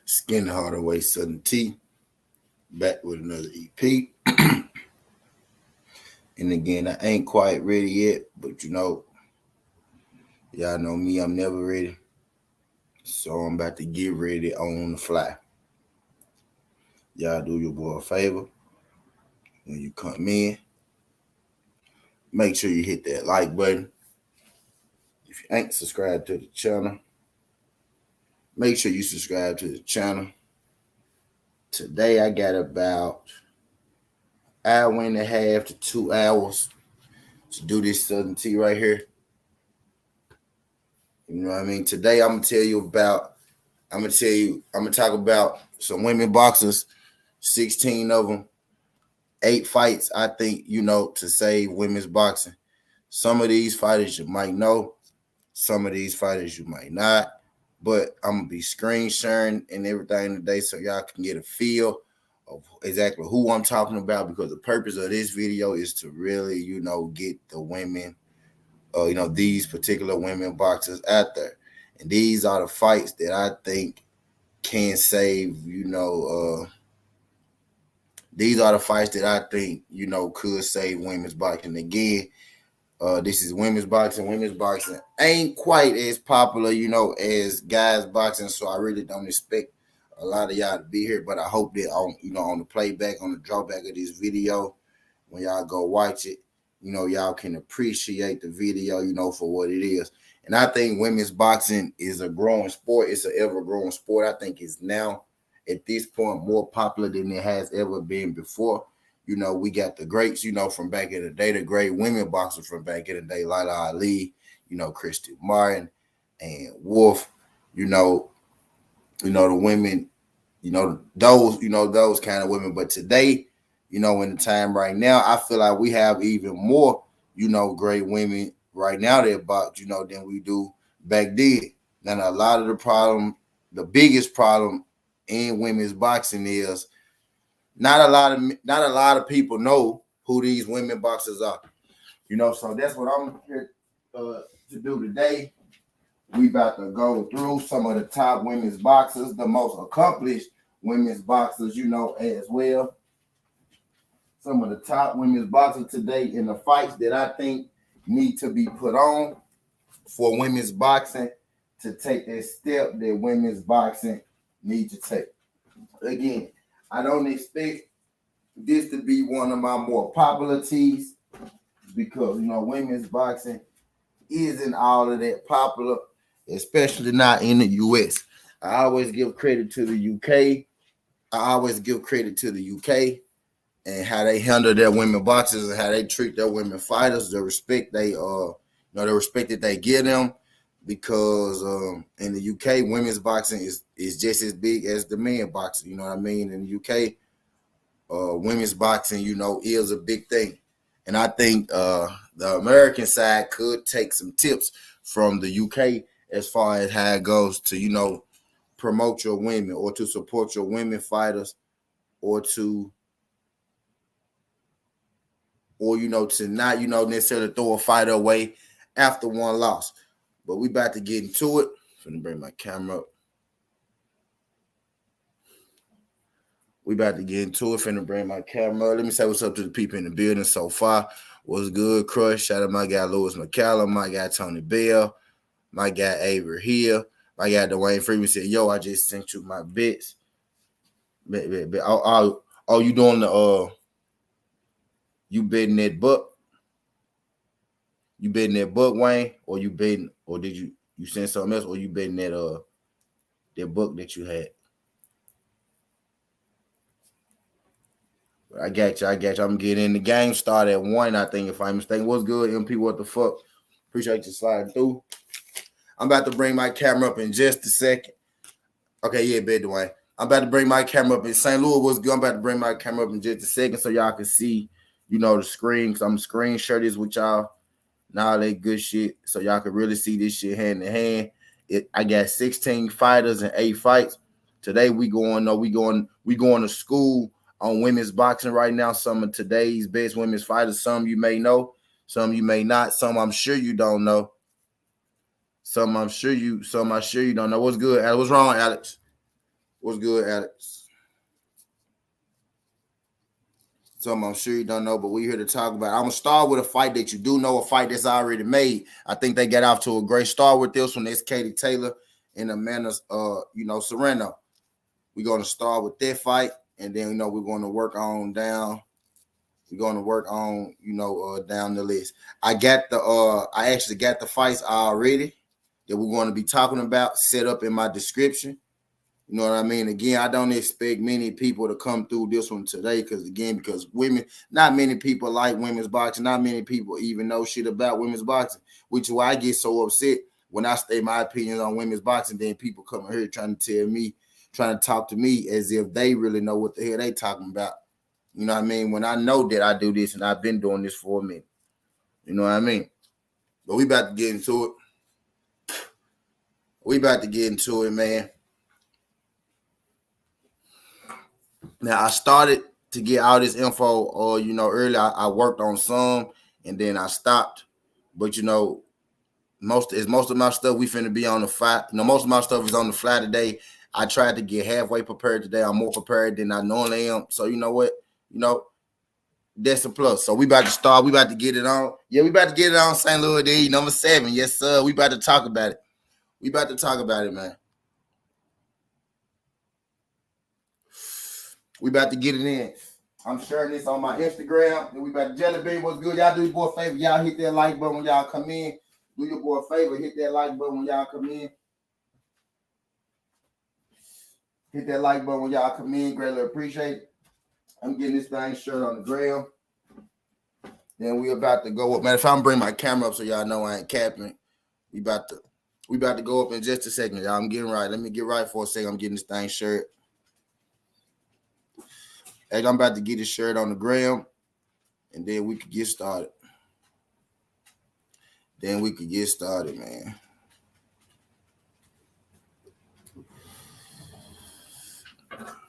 Skin the Harder Way, Southern T, back with another EP. And again, I ain't quite ready yet, but y'all know me, I'm never ready. So I'm about to get ready on the fly. Y'all do your boy a favor. When you come in, make sure you hit that like button. If you ain't subscribed to the channel, make sure you subscribe to the channel. Today I got about an hour and a half to 2 hours to do this Southern Tea right here. You know what I mean? Today I'm gonna talk about some women boxers, 16 of them, 8 fights, I think, to save women's boxing. Some of these fighters you might know, some of these fighters you might not, but I'm gonna be screen sharing and everything today so y'all can get a feel of exactly who I'm talking about, because the purpose of this video is to really, get the women, these particular women boxers out there. And these are the fights that I think can save, these are the fights that I think, could save women's boxing. Again, this is women's boxing. Women's boxing ain't quite as popular, as guys boxing. So I really don't expect a lot of y'all to be here. But I hope that on the playback, on the drawback of this video, when y'all go watch it, y'all can appreciate the video, for what it is. And I think women's boxing is a growing sport. It's an ever-growing sport. I think it's now, at this point, more popular than it has ever been before. We got the greats, from back in the day, the great women boxers from back in the day, Lila Ali, Christy Martin and Wolf, the women, those kind of women. But today, in the time right now, I feel like we have even more, great women right now that box, than we do back then. Now, a lot of the biggest problem in women's boxing is not a lot of people know who these women boxers are. So that's what I'm here to do today. We about to go through some of the top women's boxers, the most accomplished women's boxers, as well. Some of the top women's boxers today in the fights that I think need to be put on for women's boxing to take that step that women's boxing need to take. Again, I don't expect this to be one of my more popular teas because, women's boxing isn't all of that popular, especially not in the U.S. I always give credit to the U.K. And how they handle their women boxers and how they treat their women fighters, the respect the respect that they give them, because in the UK, women's boxing is just as big as the men boxing. You know what I mean? In the UK, women's boxing, is a big thing. And I think the American side could take some tips from the UK as far as how it goes to, promote your women or to support your women fighters or to not, necessarily throw a fighter away after one loss. But we about to get into it. I'm going to bring my camera up. Let me say what's up to the people in the building so far. What's good, Crush? Shout out my guy, Lewis McCallum, my guy, Tony Bell, my guy, Avery Hill, my guy, Dwayne Freeman said, yo, I just sent you my bits. Oh, you doing the, you betting that buck? You betting that buck, Wayne? Or you betting, or did you send something else? Or you betting that book that you had? I got you. I'm getting in the game. Start at 1, I think, if I'm mistaken. What's good, MP? What the fuck? Appreciate you sliding through. I'm about to bring my camera up in just a second. Okay, yeah, bet, Dwayne. I'm about to bring my camera up in St. Louis. What's good? I'm about to bring my camera up in just a second so y'all can see, the screen. Because I'm screen share this with y'all. Now that good shit. So y'all can really see this shit hand in hand. I got 16 fighters and 8 fights. Today we going to school on women's boxing right now. Some of today's best women's fighters. Some you may know, some you may not. Some I'm sure you don't know. Some I'm sure you don't know. What's good, Alex? What's wrong, Alex? What's good, Alex? Something I'm sure you don't know, but we're here to talk about. I'm gonna start with a fight that you do know, a fight that's already made. I think they got off to a great start with this one. It's Katie Taylor and Amanda, Serrano. We're gonna start with that fight, and then we're gonna work on down. We're gonna work on down the list. I actually got the fights already that we're going to be talking about set up in my description. You know what I mean? Again, I don't expect many people to come through this one today because women, not many people like women's boxing. Not many people even know shit about women's boxing, which is why I get so upset when I state my opinions on women's boxing. Then people come here trying to talk to me as if they really know what the hell they talking about. You know what I mean? When I know that I do this and I've been doing this for a minute. You know what I mean? But we about to get into it. We about to get into it, man. Now, I started to get all this info, earlier. I worked on some, and then I stopped. But, most of my stuff, we finna be on the fly. Most of my stuff is on the fly today. I tried to get halfway prepared today. I'm more prepared than I normally am. So, you know what? That's a plus. So, we about to start. We about to get it on. Yeah, we about to get it on St. Louis D, number 7. Yes, sir. We about to talk about it. We about to talk about it, man. We about to get it in. I'm sharing this on my Instagram. And we about to Jelly Bean. What's good? Y'all do your boy a favor. Y'all hit that like button when y'all come in. Do your boy a favor. Hit that like button when y'all come in. Hit that like button when y'all come in. Greatly appreciate it. I'm getting this thing shared on the gram. Then we about to go up. Man, if I'm bringing my camera up so y'all know I ain't capping. We about to go up in just a second, y'all. I'm getting right. Let me get right for a second. I'm getting this thing shared. Hey, I'm about to get this shirt on the gram, and then we could get started. Man.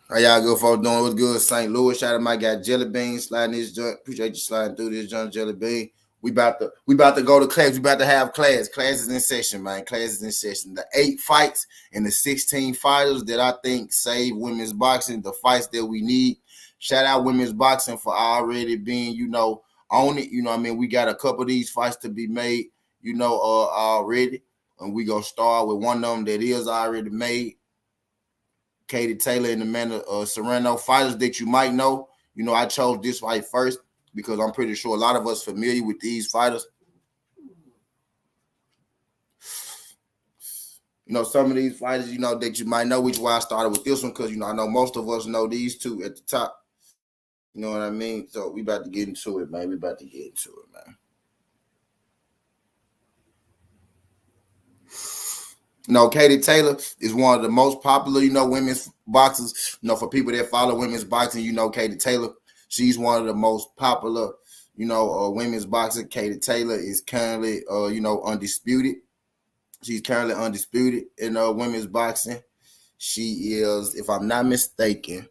How y'all good folks doing? What's good? St. Louis. Shout out to my guy Jelly Bean sliding this joint. Appreciate you sliding through this joint, Jelly Bean. We about to go to class. We about to have class. Class is in session, man. Class is in session. The 8 fights and the 16 fighters that I think save women's boxing, the fights that we need. Shout out women's boxing for already being, on it. You know what I mean? We got a couple of these fights to be made, already. And we going to start with one of them that is already made. Katie Taylor and Amanda Serrano, fighters that you might know. I chose this fight first because I'm pretty sure a lot of us familiar with these fighters. Some of these fighters, that you might know, which is why I started with this one, because, I know most of us know these two at the top. You know what I mean? So we about to get into it, man. Katie Taylor is one of the most popular, women's boxers. For people that follow women's boxing, Katie Taylor. She's one of the most popular, women's boxers. Katie Taylor is currently, undisputed. She's currently undisputed in women's boxing. She is, if I'm not mistaken,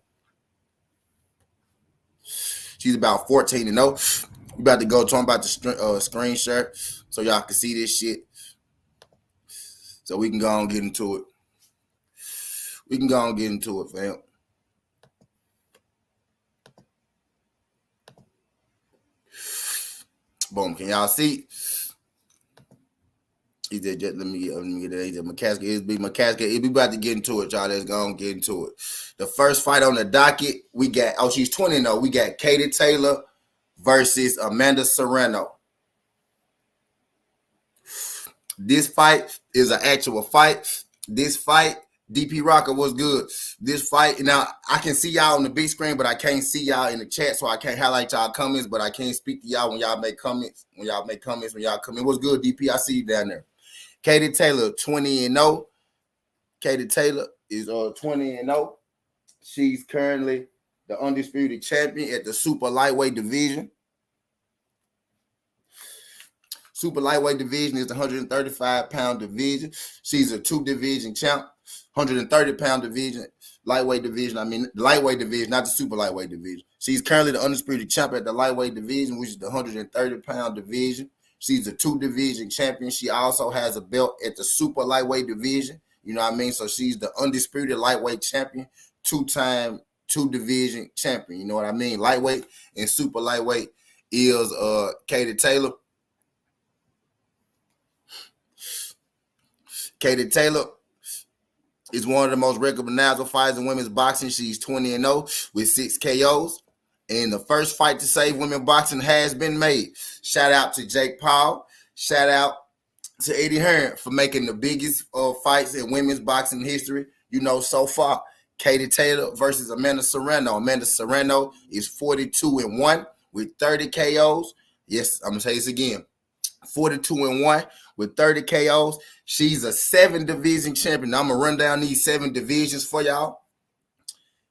she's about 14-0. We about to go to. I'm about to screen share so y'all can see this shit. So we can go and get into it. Fam. Boom. Can y'all see? He said, let me get that. He said, Mccaskill. We about to get into it, y'all. Let's go and get into it. The first fight on the docket, we got, she's 20-0. We got Katie Taylor versus Amanda Serrano. This fight is an actual fight. This fight, DP Rocker was good. This fight, now I can see y'all on the big screen, but I can't see y'all in the chat, so I can't highlight y'all comments, but I can't speak to y'all when y'all make comments. When y'all come in. What's good, DP? I see you down there. Katie Taylor, 20-0. Katie Taylor is 20-0. She's currently the undisputed champion at the super lightweight division. Super lightweight division is the 135-pound division. She's a 2-division champ. 130-pound division, lightweight division. Lightweight division, not the super lightweight division. She's currently the undisputed champ at the lightweight division, which is the 130-pound division. She's a 2-division champion. She also has a belt at the super lightweight division. You know what I mean? So she's the undisputed lightweight champion, two-time, two-division champion. You know what I mean? Lightweight and super lightweight is Katie Taylor. Katie Taylor is one of the most recognizable fighters in women's boxing. She's 20-0 with 6 KOs. And the first fight to save women's boxing has been made. Shout out to Jake Paul. Shout out to Eddie Hearn for making the biggest fights in women's boxing history, so far. Katie Taylor versus Amanda Serrano. Amanda Serrano is 42-1 with 30 KOs. Yes, I'm going to say this again. 42-1 with 30 KOs. She's a 7-division champion. Now I'm going to run down these 7 divisions for y'all.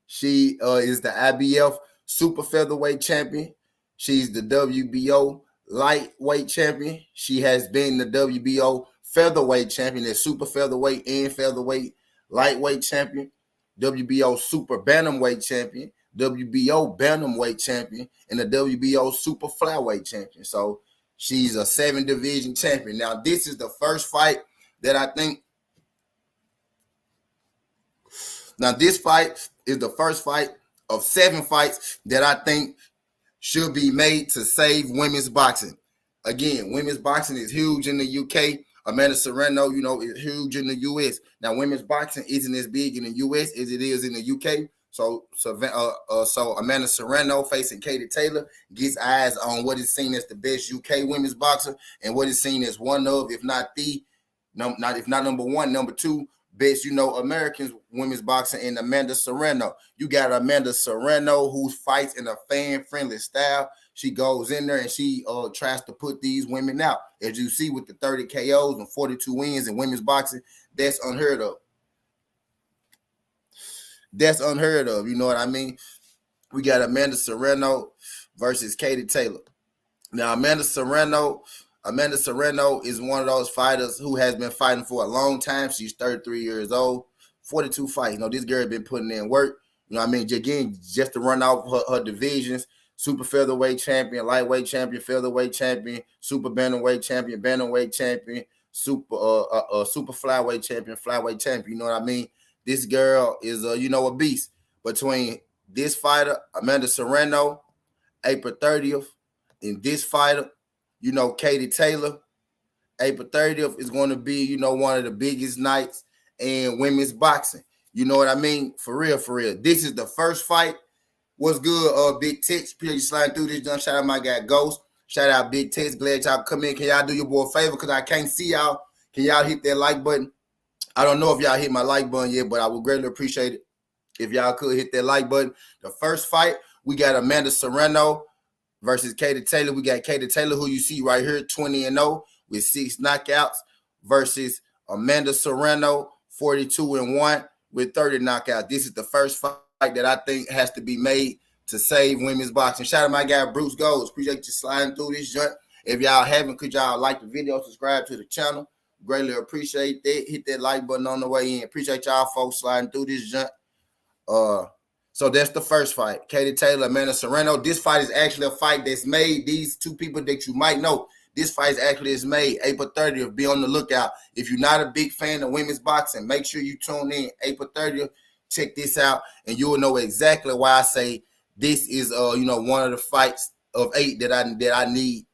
She is the IBF super featherweight champion. She's the WBO lightweight champion. She has been the WBO featherweight champion, the super featherweight and featherweight lightweight champion, WBO super bantamweight champion, WBO bantamweight champion, and the WBO super flyweight champion. So she's a 7-division champion. Now, this is the first fight that I think. Now, this fight is the first fight of 7 fights that I think should be made to save women's boxing. Again, women's boxing is huge in the UK. Amanda Serrano, is huge in the US. Now, women's boxing isn't as big in the US as it is in the UK. So Amanda Serrano facing Katie Taylor gets eyes on what is seen as the best UK women's boxer and what is seen as one of, if not number one, number 2 best, Americans women's boxing in Amanda Serrano. You got Amanda Serrano who fights in a fan-friendly style. She goes in there and she tries to put these women out. As you see with the 30 KOs and 42 wins in women's boxing, that's unheard of. That's unheard of. You know what I mean? We got Amanda Serrano versus Katie Taylor. Now, Amanda Serrano is one of those fighters who has been fighting for a long time. She's 33 years old, 42 fights. This girl has been putting in work. You know what I mean? Again, just to run off her divisions: super featherweight champion, lightweight champion, featherweight champion, super bantamweight champion, bantamweight champion, super flyweight champion, flyweight champion. You know what I mean? This girl is a beast. Between this fighter, Amanda Serrano, April 30th, and this fighter, Katie Taylor, April 30th is going to be, one of the biggest nights in women's boxing. You know what I mean? For real, for real. This is the first fight. What's good, Big Tex? Appreciate you sliding through this. Done. Shout out my guy Ghost. Shout out Big Tex. Glad y'all come in. Can y'all do your boy a favor? Because I can't see y'all. Can y'all hit that like button? I don't know if y'all hit my like button yet, but I would greatly appreciate it if y'all could hit that like button. The first fight, we got Amanda Serrano versus Katie Taylor. We got Katie Taylor, who you see right here, 20-0 with 6 knockouts, versus Amanda Serrano, 42-1 with 30 knockouts. This is the first fight that I think has to be made to save women's boxing. Shout out my guy Bruce Golds. Appreciate you sliding through this joint. If y'all haven't, could y'all like the video, subscribe to the channel? Greatly appreciate that. Hit that like button on the way in. Appreciate y'all folks sliding through this joint. So that's the first fight. Katie Taylor, Amanda Serrano. This fight is actually a fight that's made. These 2 people that you might know, this fight is made April 30th. Be on the lookout. If you're not a big fan of women's boxing, make sure you tune in April 30th. Check this out, and you will know exactly why I say this is one of the fights of 8 that I need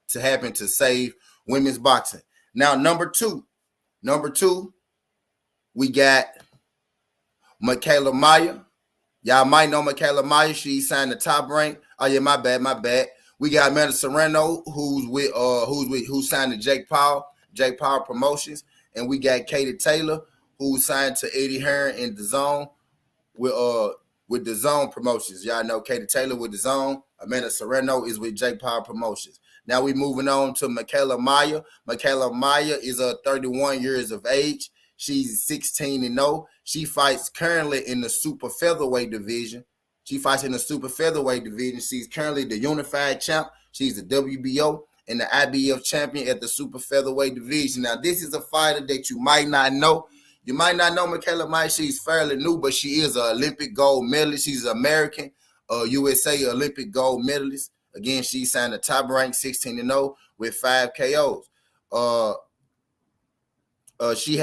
to happen to save women's boxing. Now, number two, we got Michaela Meyer. Y'all might know Michaela Meyer. She signed the Top Rank. Oh yeah, my bad. We got Amanda Serrano, who signed to Jake Paul Promotions, and we got Katie Taylor, who signed to Eddie Hearn in the Zone with the Zone Promotions. Y'all know Katie Taylor with the Zone. Amanda Serrano is with Jake Paul Promotions. Now we moving on to Michaela Meyer. Michaela Meyer is 31 years of age. She's 16-0. She fights currently in the super featherweight division. She's currently the unified champ. She's the WBO and the IBF champion at the super featherweight division. Now, this is a fighter that you might not know. You might not know Michaela Meyer. She's fairly new, but she is an Olympic gold medalist. She's an American, USA Olympic gold medalist. Again, she signed the Top Rank, 16-0 with 5 KOs. She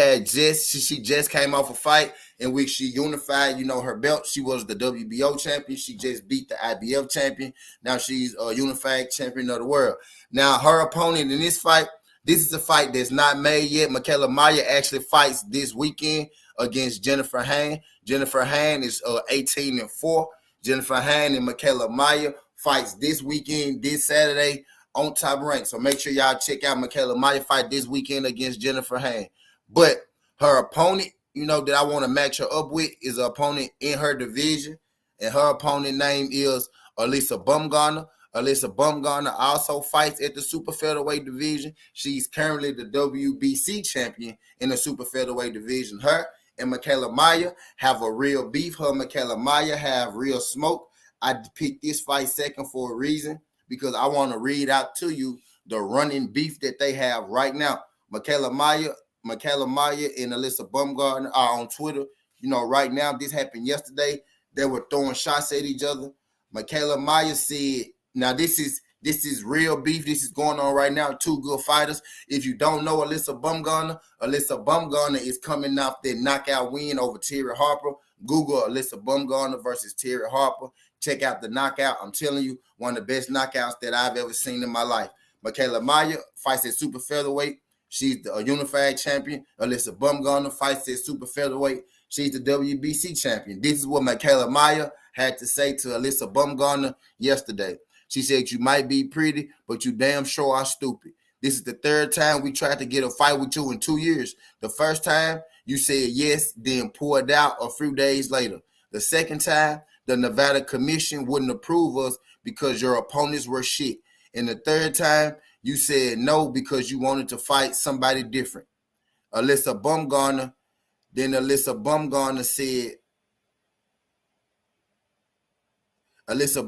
just came off a fight in which she unified, her belt. She was the WBO champion. She just beat the IBF champion. Now she's a unified champion of the world. Now her opponent in this fight, this is a fight that's not made yet. Mikaela Mayer actually fights this weekend against Jennifer Hann. Jennifer Hann is 18-4. Jennifer Hann and Mikaela Mayer fights this weekend, this Saturday on Top Rank. So make sure y'all check out Mikaela Mayer fight this weekend against Jennifer Hann. But her opponent, that I want to match her up with is an opponent in her division. And her opponent name is Alyssa Baumgardner. Alyssa Baumgardner also fights at the super featherweight division. She's currently the WBC champion in the super featherweight division. Her and Mikaela Mayer have a real beef. Her and Mikaela Mayer have real smoke. I picked this fight second for a reason, because I want to read out to you the running beef that they have right now. Mikaela Mayer and Alyssa Baumgardner are on Twitter. Right now, this happened yesterday. They were throwing shots at each other. Mikaela Mayer said, now this is real beef. This is going on right now. Two good fighters. If you don't know Alyssa Baumgardner is coming off that knockout win over Terry Harper. Google Alyssa Baumgardner versus Terry Harper. Check out the knockout. I'm telling you, one of the best knockouts that I've ever seen in my life. Mikaela Mayer fights at super featherweight. She's a unified champion. Alyssa Baumgardner fights at super featherweight. She's the WBC champion. This is what Mikaela Mayer had to say to Alyssa Baumgardner yesterday. She said, "You might be pretty, but you damn sure are stupid. This is the third time we tried to get a fight with you in 2 years. The first time, you said yes, then pulled out a few days later. The second time, the Nevada Commission wouldn't approve us because your opponents were shit. And the third time, you said no because you wanted to fight somebody different." Alyssa Baumgardner said, Alyssa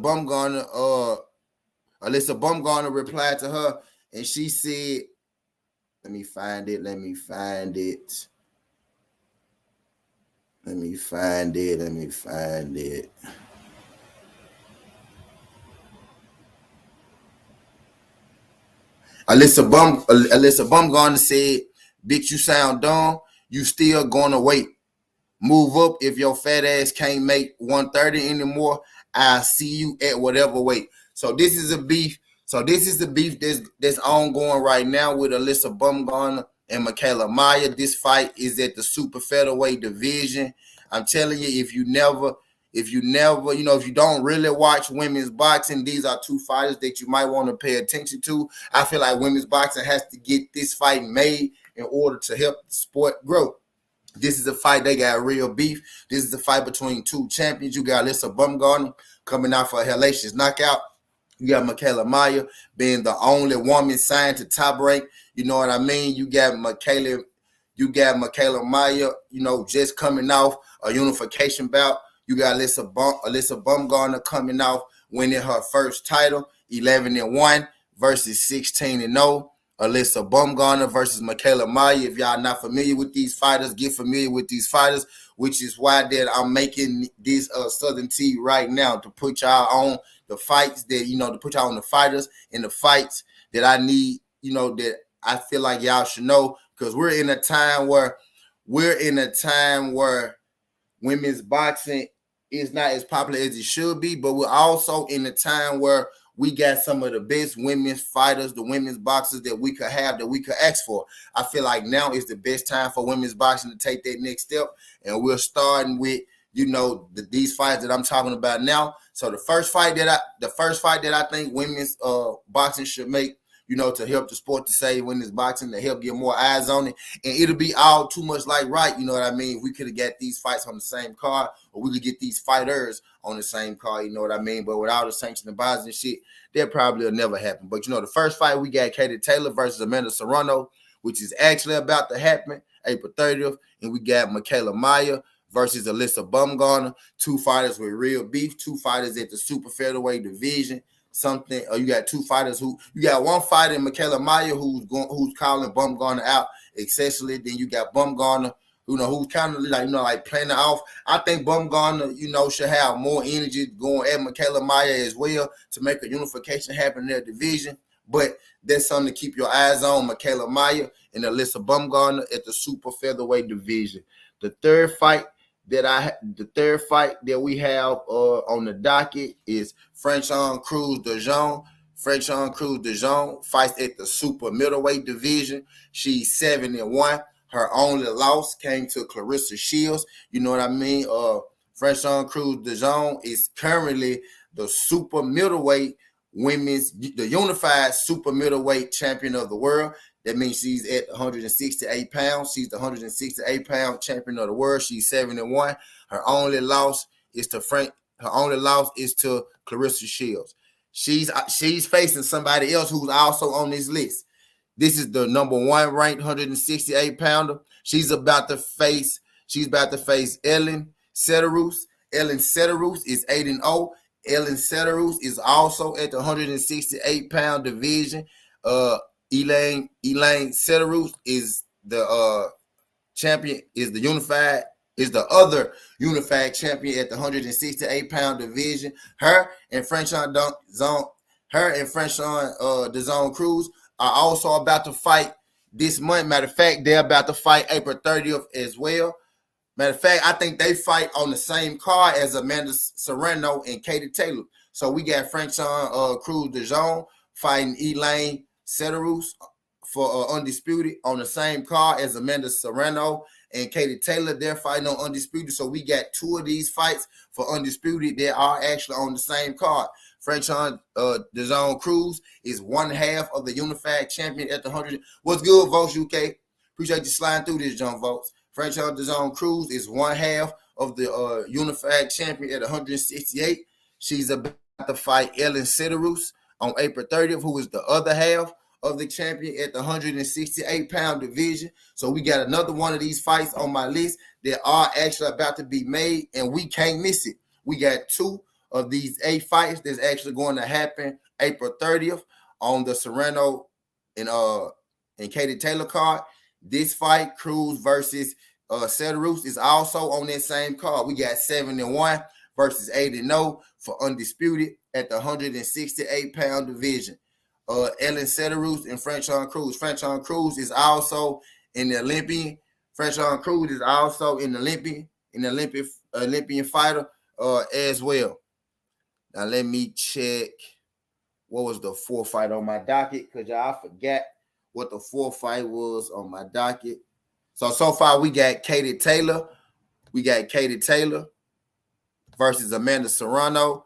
Baumgardner replied to her, and she said, let me find it. Alyssa Baumgardner said, "Bitch, you sound dumb. You still gonna wait. Move up. If your fat ass can't make 130 anymore, I'll see you at whatever weight." So this is a beef. So this is the beef that's ongoing right now with Alyssa Baumgardner and Mikaela Mayer. This fight is at the super featherweight division. I'm telling you, if you don't really watch women's boxing, these are two fighters that you might want to pay attention to. I feel like women's boxing has to get this fight made in order to help the sport grow. This is a fight, they got real beef. This is a fight between two champions. You got Alyssa Baumgardner coming out for a hellacious knockout. You got Mikaela Mayer being the only woman signed to Top Rank. You know what I mean? You got Mikaela Mayer, just coming off a unification bout. You got Alyssa Baumgardner coming off winning her first title, 11-1 versus 16-0. Alyssa Baumgardner versus Mikaela Mayer. If y'all not familiar with these fighters, get familiar with these fighters, which is why that I'm making this Southern Tea right now, to put y'all on the fights that, to put y'all on the fighters and the fights that I need, that I feel like y'all should know, because we're in a time where women's boxing is not as popular as it should be, but we're also in a time where we got some of the best women's fighters, the women's boxers that we could have, that we could ask for. I feel like now is the best time for women's boxing to take that next step, and we're starting with, these fights that I'm talking about now. So the first fight that I think women's boxing should make, to help the sport, to save women's boxing, to help get more eyes on it. And it'll be all too much like right, you know what I mean? We could have got these fights on the same card, or we could get these fighters on the same card, you know what I mean? But with all the sanctioned bodies and shit, that probably will never happen. But, the first fight, we got Katie Taylor versus Amanda Serrano, which is actually about to happen April 30th. And we got Mikaela Mayer versus Alyssa Baumgardner, two fighters with real beef, two fighters at the super featherweight division. You got two fighters you got one fighter in Mikaela Mayer who's calling Baumgardner out excessively. Then you got Baumgardner, who's kind of like playing it off. I think Baumgardner, should have more energy going at Mikaela Mayer as well to make a unification happen in their division. but that's something to keep your eyes on. Michaela Meyer and Alyssa Baumgardner at the super featherweight division. The third fight that we have on the docket is Franchon Cruz de Jong. Franchon Cruz de Jong fights at the super middleweight division. She's 7-1. Her only loss came to Clarissa Shields. You know what I mean? Franchon Cruz de Jong is currently the super middleweight the unified super middleweight champion of the world. That means she's at 168 pounds. She's the 168-pound champion of the world. She's 7-1. Her only loss is to Clarissa Shields. She's facing somebody else who's also on this list. This is the number 1 ranked 168-pounder. She's about to face Ellen Ceederoos. Ellen Ceederoos is 8-0. Ellen Ceederoos is also at the 168-pound division. Elaine Ceederoos is the champion, is the other unified champion at the 168-pound division. Her and Franchon DeZone Cruz are also about to fight this month. Matter of fact, they're about to fight April 30th as well. Matter of fact, I think they fight on the same card as Amanda Serrano and Katie Taylor. So we got Franchon Cruz de Jong fighting Elaine Ceederoos for Undisputed on the same card as Amanda Serrano and Katie Taylor. They're fighting on Undisputed. So we got 2 of these fights for Undisputed that are actually on the same card. Franchon DeZone Cruz is 1/2 of the unified champion at the 100. What's good, Votes UK? Appreciate you sliding through this, John Votes. Franchon DeZone Cruz is 1/2 of the unified champion at 168. She's about to fight Ellen Ceederoos on April 30th, who is the other half of the champion at the 168-pound division. So we got another one of these fights on my list that are actually about to be made, and we can't miss it. We got 2 of these 8 fights that's actually going to happen April 30th on the Serrano and Katie Taylor card. This fight, Cruz versus Ceederoos, is also on that same card. We got 7-1 versus 8-0 for Undisputed at the 168-pound division. Ellen Ceederoos and Franchon Cruz. Franchon Cruz is also in the Olympian. Franchon Cruz is also in the Olympian fighter as well. Now let me check what was the 4th fight on my docket, because y'all forgot what the 4th fight was on my docket. So far we got Katie Taylor. We got Katie Taylor versus Amanda Serrano,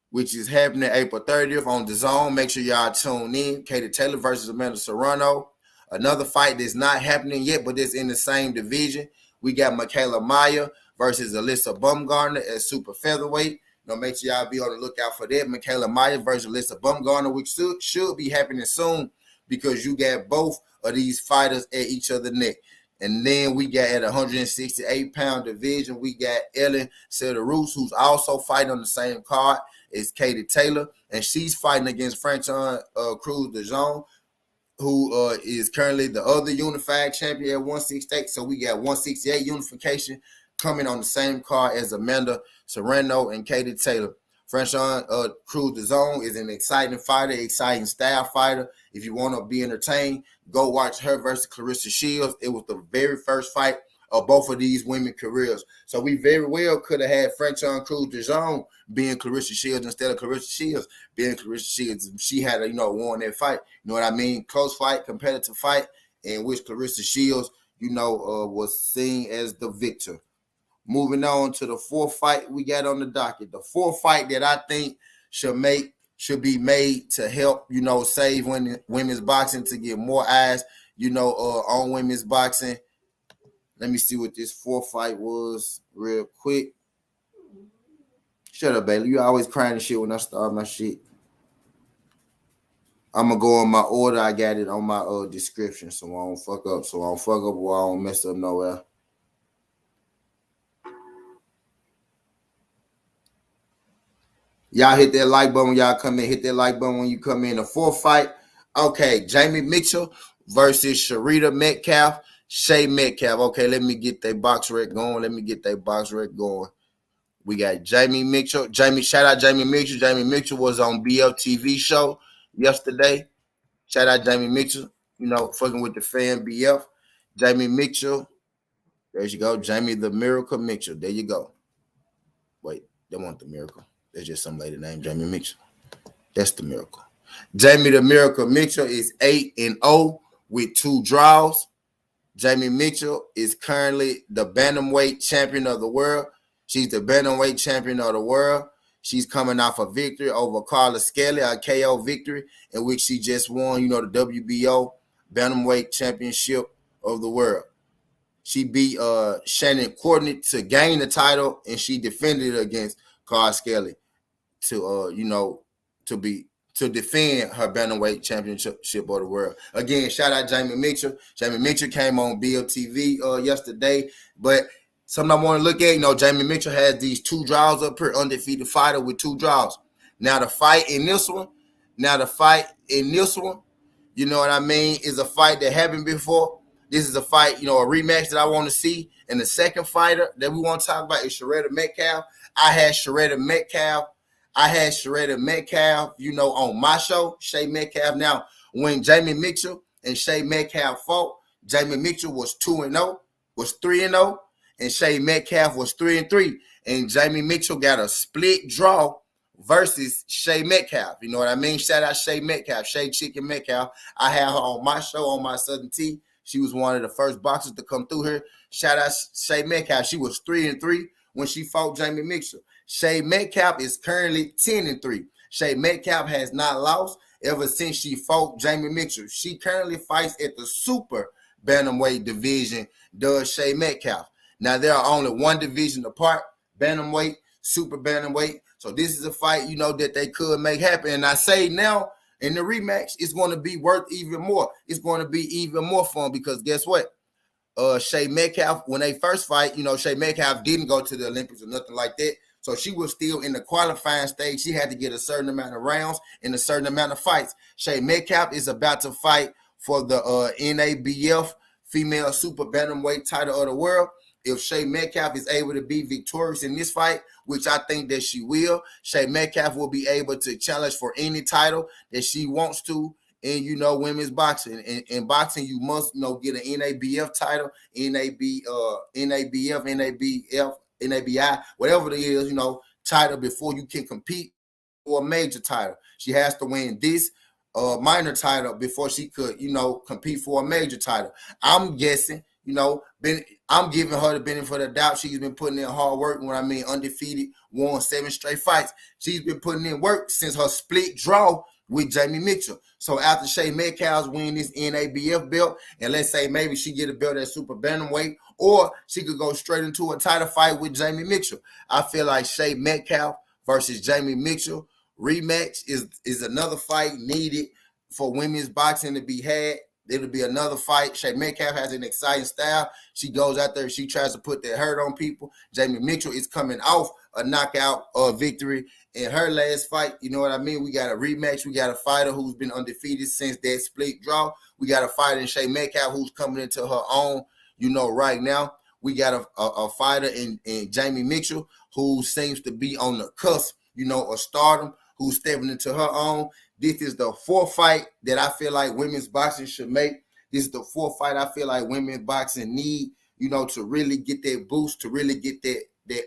which is happening April 30th on DAZN. Make sure y'all tune in. Katie Taylor versus Amanda Serrano. Another fight that's not happening yet, but it's in the same division. We got Michaela Meyer versus Alyssa Baumgardner at super featherweight. Now make sure y'all be on the lookout for that. Michaela Meyer versus Alyssa Baumgardner, which should be happening soon, because you got both of these fighters at each other's neck. And then we got at 168-pound division, we got Ellen Ceederoos, who's also fighting on the same card as Katie Taylor, and she's fighting against Franchon Cruz de Jong, who is currently the other unified champion at 168. So we got 168 unification coming on the same card as Amanda Serrano and Katie Taylor. Franchon Cruz de Jong is an exciting fighter, exciting style fighter. If you want to be entertained, go watch her versus Clarissa Shields. It was the very first fight of both of these women's careers. So we very well could have had Franchon Cruz de Jong being Clarissa Shields instead of Clarissa Shields being Clarissa Shields. She had won that fight. You know what I mean? Close fight, competitive fight, in which Clarissa Shields, was seen as the victor. Moving on to the 4th fight we got on the docket. The 4th fight that I think should be made to help, save women's boxing, to get more eyes, on women's boxing. Let me see what this 4th fight was real quick. Shut up, Bailey. You always crying and shit when I start my shit. I'm going to go on my order. I got it on my description, so I don't fuck up. Or I don't mess up nowhere. Y'all hit that like button when y'all come in. Hit that like button when you come in. The 4th fight, okay, Jamie Mitchell versus Sharita Metcalf. Shay Metcalf. Okay, let me get that box rec going. We got Jamie Mitchell. Shout out Jamie Mitchell. Jamie Mitchell was on BLTV show yesterday. Shout out Jamie Mitchell, fucking with the fan BF. Jamie Mitchell. There you go. Jamie the Miracle Mitchell. There you go. Wait, they want the Miracle. There's just some lady named Jamie Mitchell. That's the Miracle. Jamie the Miracle Mitchell is 8-0 with 2 draws. Jamie Mitchell is currently the bantamweight champion of the world. She's the bantamweight champion of the world. She's coming off a victory over Kali-Reis, a KO victory, in which she just won, the WBO bantamweight championship of the world. She beat Shannon Courtney to gain the title, and she defended it against Kali-Reis to defend her bantamweight championship of the world. Again, shout out Jamie Mitchell. Jamie Mitchell came on BLTV yesterday, but something I want to look at, Jamie Mitchell has these 2 draws up here, undefeated fighter with 2 draws. Now the fight in this one, you know what I mean, is a fight that happened before. This is a fight, a rematch that I want to see. And the second fighter that we want to talk about is Metcalf. I had Metcalf, on my show, Shay Metcalf. Now, when Jamie Mitchell and Shay Metcalf fought, Jamie Mitchell was 2-0, was 3-0, and Shay Metcalf was 3-3. And Jamie Mitchell got a split draw versus Shay Metcalf. You know what I mean? Shout out Shay Metcalf, Shay Chicken Metcalf. I had her on my show, on my Southern Tea. She was one of the first boxers to come through here. Shout out Shay Metcalf. She was 3-3 when she fought Jamie Mitchell. Shay Metcalf is currently 10-3. Shay Metcalf has not lost ever since she fought Jamie Mitchell. She currently fights at the super bantamweight division, does Shay Metcalf. Now, there are only one division apart, bantamweight, super bantamweight. So this is a fight, that they could make happen. And I say now, in the rematch, it's going to be worth even more. It's going to be even more fun because guess what? Shay Metcalf, when they first fight, Shay Metcalf didn't go to the Olympics or nothing like that. So she was still in the qualifying stage. She had to get a certain amount of rounds and a certain amount of fights. Shay Metcalf is about to fight for the NABF female super bantamweight title of the world. If Shay Metcalf is able to be victorious in this fight, which I think that she will, Shay Metcalf will be able to challenge for any title that she wants to in, women's boxing. In boxing, you must, get an NABF title, NABI, whatever it is, title before you can compete for a major title. She has to win this minor title before she could, compete for a major title. I'm guessing, I'm giving her the benefit of the doubt. She's been putting in hard work. When I mean undefeated, won 7 straight fights. She's been putting in work since her split draw with Jamie Mitchell. So after Shay Metcalf win this NABF belt, and let's say maybe she get a belt at super bantamweight, or she could go straight into a title fight with Jamie Mitchell. I feel like Shay Metcalf versus Jamie Mitchell rematch is another fight needed for women's boxing to be had. It'll be another fight. Shay Metcalf has an exciting style. She goes out there, she tries to put that hurt on people. Jamie Mitchell is coming off a knockout victory in her last fight. You know what I mean? We got a rematch. We got a fighter who's been undefeated since that split draw. We got a fighter in Shay Metcalf who's coming into her own, right now. We got a fighter in Jamie Mitchell who seems to be on the cusp, of stardom, who's stepping into her own. This is the 4th fight that I feel like women's boxing should make. This is the 4th fight I feel like women's boxing need, to really get that boost, to really get that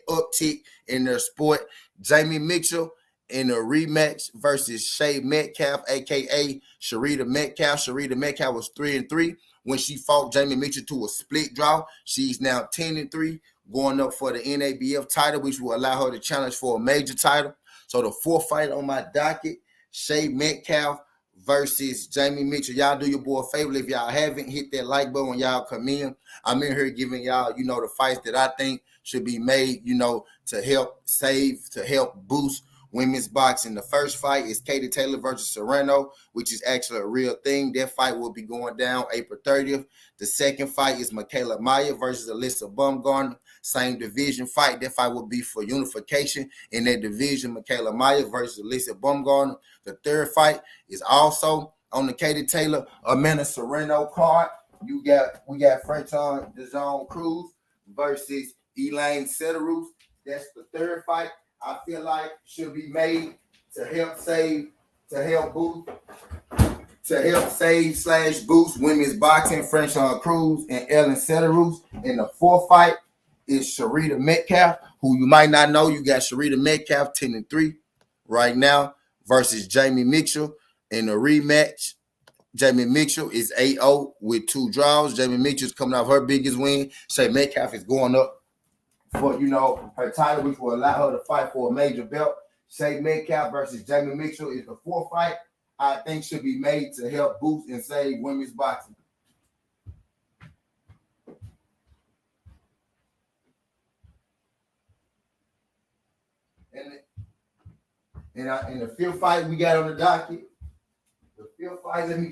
uptick in their sport. Jamie Mitchell in a rematch versus Shay Metcalf, a.k.a. Sharita Metcalf. Sharita Metcalf was 3-3 when she fought Jamie Mitchell to a split draw. She's now 10-3, going up for the NABF title, which will allow her to challenge for a major title. So the 4th fight on my docket, Shay Metcalf versus Jamie Mitchell. Y'all do your boy a favor. If y'all haven't, hit that like button when y'all come in. I'm in here giving y'all, the fights that I think should be made, to help save, to help boost women's boxing. The first fight is Katie Taylor versus Serrano, which is actually a real thing. That fight will be going down April 30th. The second fight is Michaela Maya versus Alyssa Baumgardner. Same division fight. That fight will be for unification in that division. Michaela Maya versus Alyssa Baumgardner. The third fight is also on the Katie Taylor Amanda Serrano card. We got Frenton DeJean Cruz versus Elaine Ceederoos. That's the third fight I feel like should be made to help save, to help boost, to help save / boost women's boxing, French Cruz and Ellen Ceederoos. In the fourth fight is Sharita Metcalf, who you might not know. You got Sharita Metcalf 10-3 right now versus Jamie Mitchell in the rematch. Jamie Mitchell is 8-0 with 2 draws. Jamie Mitchell's coming off her biggest win. Shay Metcalf is going up for, her title, which will allow her to fight for a major belt. Shay Metcalf versus Jamie Mitchell is the fourth fight I think should be made to help boost and save women's boxing. And the fifth fight we got on the docket, let me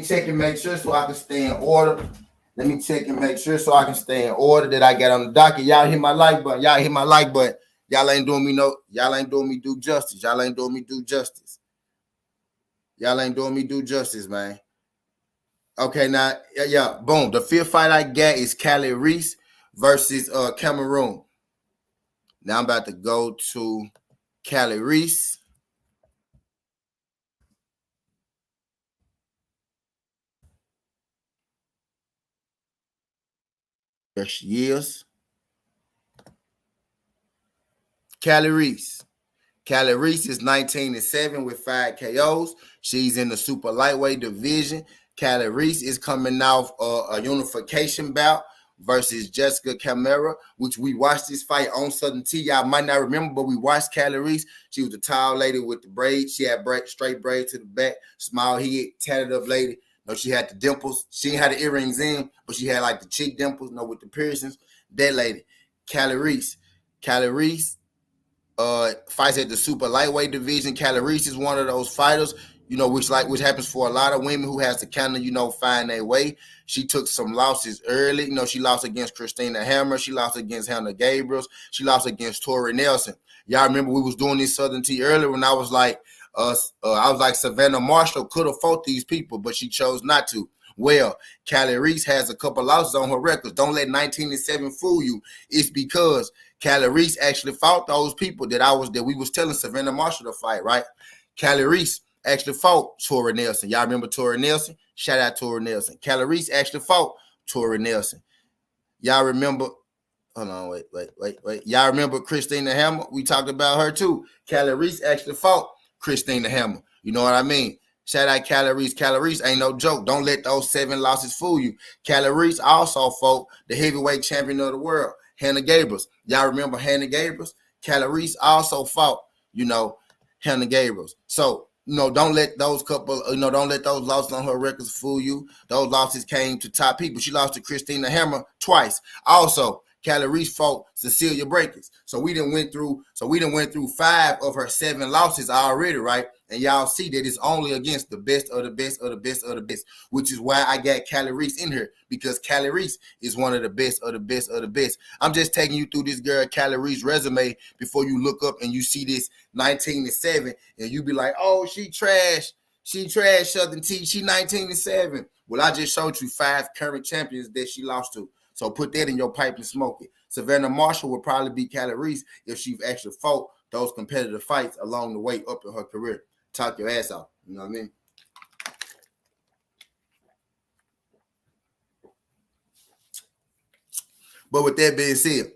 check and make sure so I can stay in order. Let me check and make sure so I can stay in order that I got on the docket. Y'all hit my like button. Y'all ain't doing me due justice. Y'all ain't doing me due justice, man. Okay, now, boom. The fifth fight I got is Kali-Reis versus Cameroon. Now I'm about to go to Kali-Reis. There she is. Kali-Reis. Kali-Reis is 19-7 with 5 KOs. She's in the super lightweight division. Kali-Reis is coming off a unification bout versus Jessica Camara, which we watched this fight on Southern T. Y'all might not remember, but we watched Kali-Reis. She was the tall lady with the braids. She had straight braids to the back, small head, tatted up lady. No, she had the dimples. She didn't have the earrings in, but she had like the cheek dimples, with the piercings. That lady, Kali-Reis. Kali-Reis fights at the super lightweight division. Kali-Reis is one of those fighters, which happens for a lot of women who has to kind of, find their way. She took some losses early. She lost against Christina Hammer. She lost against Hannah Gabriels. She lost against Tori Nelson. Y'all remember we was doing this Southern T earlier when I was like, Savannah Marshall could have fought these people, but she chose not to. Well, Kali-Reis has a couple losses on her records. Don't let 19-7 fool you. It's because Kali-Reis actually fought those people that we was telling Savannah Marshall to fight, right? Kali-Reis actually fought Tori Nelson. Y'all remember Tori Nelson? Shout out Tori Nelson. Kali-Reis actually fought Tori Nelson. Y'all remember? Hold on, wait. Y'all remember Christina Hammer? We talked about her too. Kali-Reis actually fought Christina Hammer. You know what I mean? Shout out Kali-Reis. Kali-Reis ain't no joke. Don't let those 7 losses fool you. Kali-Reis also fought the heavyweight champion of the world, Hannah Gabriels. Y'all remember Hannah Gabriels? Kali-Reis also fought, Hannah Gabriels. So, don't let those don't let those losses on her records fool you. Those losses came to top people. She lost to Christina Hammer twice. Also, Kali-Reis fought Cecilia Breakers. So we done went through 5 of her 7 losses already, right? And y'all see that it's only against the best of the best of the best of the best, which is why I got Kali-Reis in here, because Kali-Reis is one of the best of the best of the best. I'm just taking you through this girl Kali-Reis resume before you look up and you see this 19-7 and you be like, oh, she trash Southern T. She 19-7. Well, I just showed you 5 current champions that she lost to. So put that in your pipe and smoke it. Savannah Marshall would probably be Kali-Reis if she actually fought those competitive fights along the way up in her career. Talk your ass off. You know what I mean? But with that being said,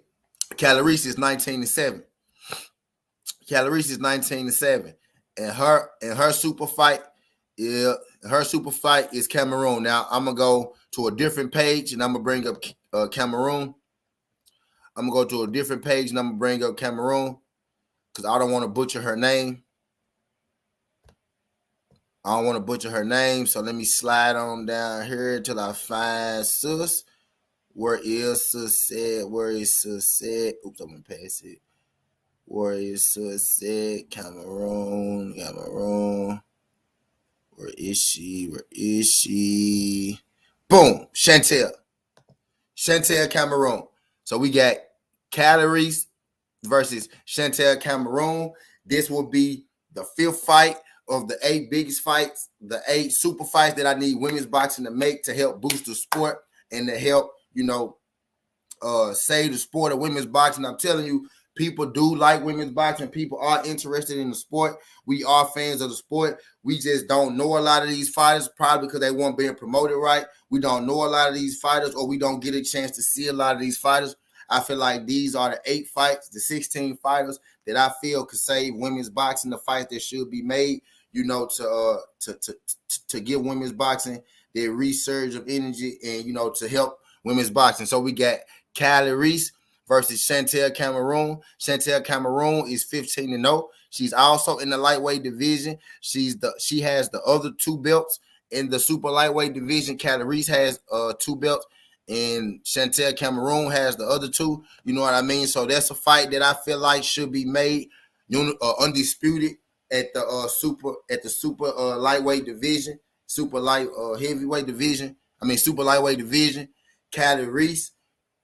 Kali-Reis is 19-7. Kali-Reis is 19-7. And her super fight, is Cameroon. Now I'm gonna go to a different page and I'm gonna bring up Cameroon. I'm gonna go to a different page and I'm gonna bring up Cameroon because I don't want to butcher her name. So let me slide on down here till I find Sus. Where is Sus at? Oops, I'm gonna pass it. Where is Sus at? Cameroon. Where is she? Boom. Chantel Cameroon. So we got Kali-Reis versus Chantel Cameroon. This will be the 5th fight of the 8 biggest fights, the 8 super fights that I need women's boxing to make to help boost the sport and to help, save the sport of women's boxing. I'm telling you, People do like women's boxing. People are interested in the sport. We are fans of the sport. We just don't know a lot of these fighters, probably because they weren't being promoted right. We don't know a lot of these fighters, or we don't get a chance to see a lot of these fighters. I feel like these are the 8 fights, the 16 fighters that I feel could save women's boxing, the fights that should be made, to give women's boxing their resurge of energy and, to help women's boxing. So we got Kali-Reis versus Chantel Cameroon. Chantel Cameroon is 15-0. She's also in the lightweight division. She has the other 2 belts in the super lightweight division. Kali-Reis has 2 belts, and Chantel Cameroon has the other 2. You know what I mean? So that's a fight that I feel like should be made undisputed at the super lightweight division, super heavyweight division. Super lightweight division. Kali-Reis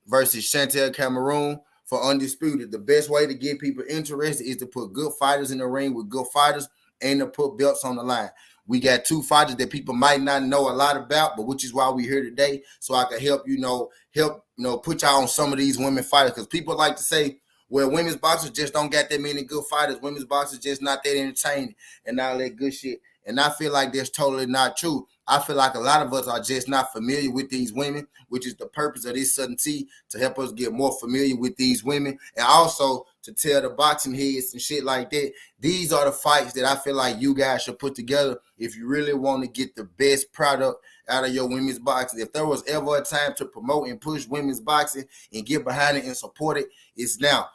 versus Chantel Cameroon for undisputed. The best way to get people interested is to put good fighters in the ring with good fighters and to put belts on the line. We got 2 fighters that people might not know a lot about, but which is why we're here today, so I can help put y'all on some of these women fighters, because people like to say, well, women's boxers just don't got that many good fighters. Women's boxers just not that entertaining and all that good shit. And I feel like that's totally not true. I feel like a lot of us are just not familiar with these women, which is the purpose of this Southern Tea, to help us get more familiar with these women, and also to tell the boxing heads and shit like that, these are the fights that I feel like you guys should put together if you really want to get the best product out of your women's boxing. If there was ever a time to promote and push women's boxing and get behind it and support it, it's now.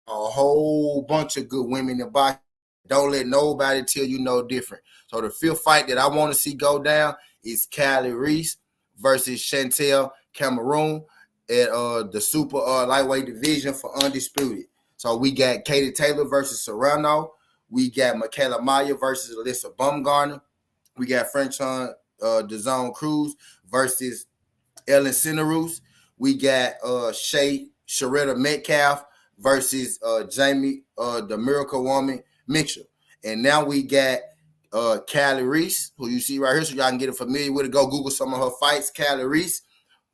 A whole bunch of good women in boxing. Don't let nobody tell you no different. So the 5th fight that I want to see go down is Kali-Reis versus Chantel Cameroon at the super lightweight division for undisputed. So we got Katie Taylor versus Serrano. We got Michaela Maya versus Alyssa Baumgardner. We got Franchon DeZone Cruz versus Ellen Ceederoos. We got Sharetta Metcalf versus Jamie, the Miracle Woman Mitchell. And now we got Kali-Reis, who you see right here, so y'all can get familiar with it. Go Google some of her fights. Kali-Reis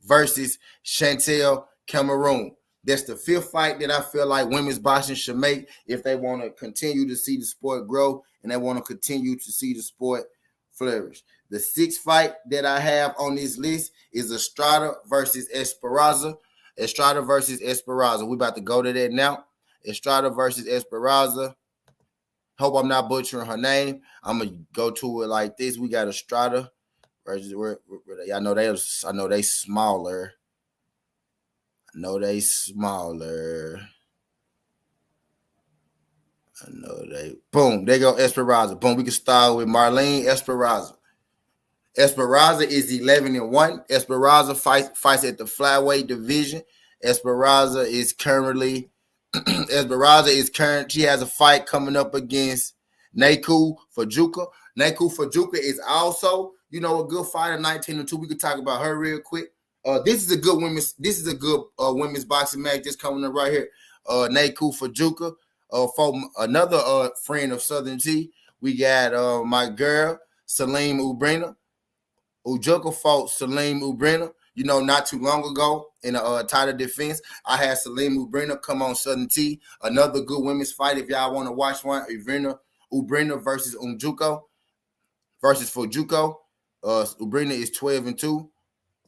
versus Chantel Cameroon. That's the 5th fight that I feel like women's boxing should make if they want to continue to see the sport grow and they want to continue to see the sport flourish. The 6th fight that I have on this list is Estrada versus Esparza. Estrada versus Esparza. We about to go to that now. Estrada versus Esparza. Hope I'm not butchering her name. I'm gonna go to it like this. We got Estrada versus where I know they smaller. I know they boom. There go Esparza. Boom. We can start with Marlene Esparza. Esparza is 11-1. Esparza fights at the flyweight division. Esparza is current. She has a fight coming up against Naku Fajuka. Naku Fajuka is also, a good fighter, 19-2. We could talk about her real quick. This is a good women's boxing match just coming up right here. Naku Fajuka. For another friend of Southern Tea, we got my girl Salim Ubrina. Ujuka fought Salim Ubrina, not too long ago in a title defense. I had Salim Ubrina come on Southern Tea. Another good women's fight if y'all want to watch one. Ubrina versus Ujuka versus Fajuko. Ubrina is 12-2.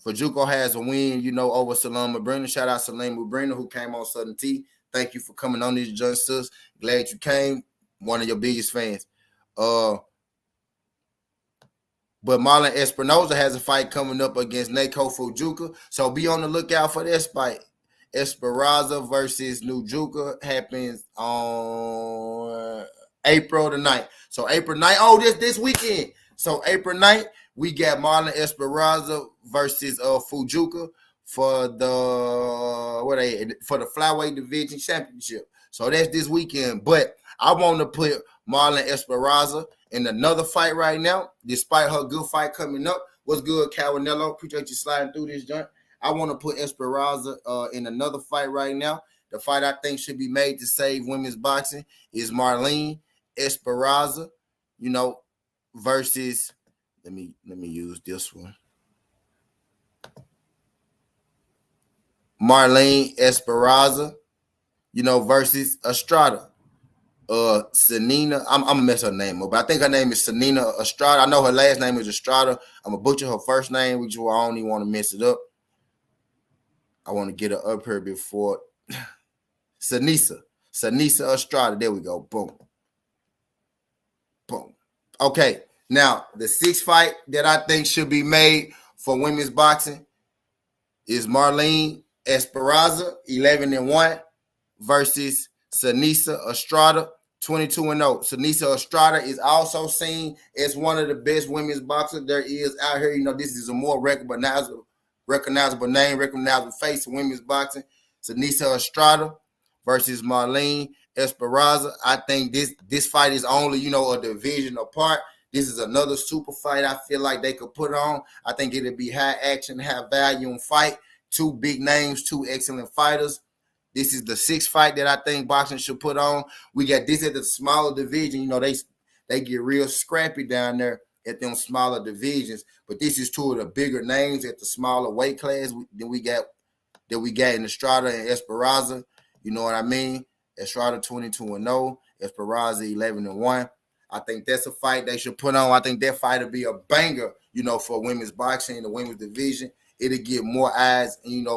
Fajuko has a win, over Salim Ubrina. Shout out Salim Ubrina who came on Southern Tea. Thank you for coming on this, John Sis. Glad you came. One of your biggest fans. But Marlon Espinoza has a fight coming up against Naoko Fujuka. So be on the lookout for this fight. Esparza versus Nujuka happens on April the 9th. So April 9th. This weekend. So April 9th, we got Marlon Esparza versus Fujuka for the flyweight division championship. So that's this weekend. But I want to put Marlon Esparza in another fight right now, despite her good fight coming up. What's good, Cawanello? Appreciate you sliding through this joint. I want to put Esparza in another fight right now. The fight I think should be made to save women's boxing is Marlene Esparza, versus, let me use this one. Marlene Esparza versus Estrada. Sanina, I'm gonna mess her name up, but I think her name is Sanina Estrada. I know her last name is Estrada. I'm gonna butcher her first name, which I don't even want to mess it up. I want to get her up here before Sanisa Estrada. There we go. Boom. Boom. Okay. Now, the sixth fight that I think should be made for women's boxing is Marlene Esparza, 11-1, versus Sanisa Estrada, 22-0. Sanisa Estrada is also seen as one of the best women's boxers there is out here. This is a more recognizable name, recognizable face in women's boxing. Sanisa Estrada versus Marlene Esparza. I think this fight is only, a division apart. This is another super fight I feel like they could put on. I think it'll be high action, high volume fight. Two big names, two excellent fighters. This is the sixth fight that I think boxing should put on. We got this at the smaller division. They get real scrappy down there at them smaller divisions. But this is two of the bigger names at the smaller weight class that we got in Estrada and Esparza. You know what I mean? Estrada 22-0, Esparza 11-1. I think that's a fight they should put on. I think that fight will be a banger, for women's boxing, the women's division. It'll get more eyes and,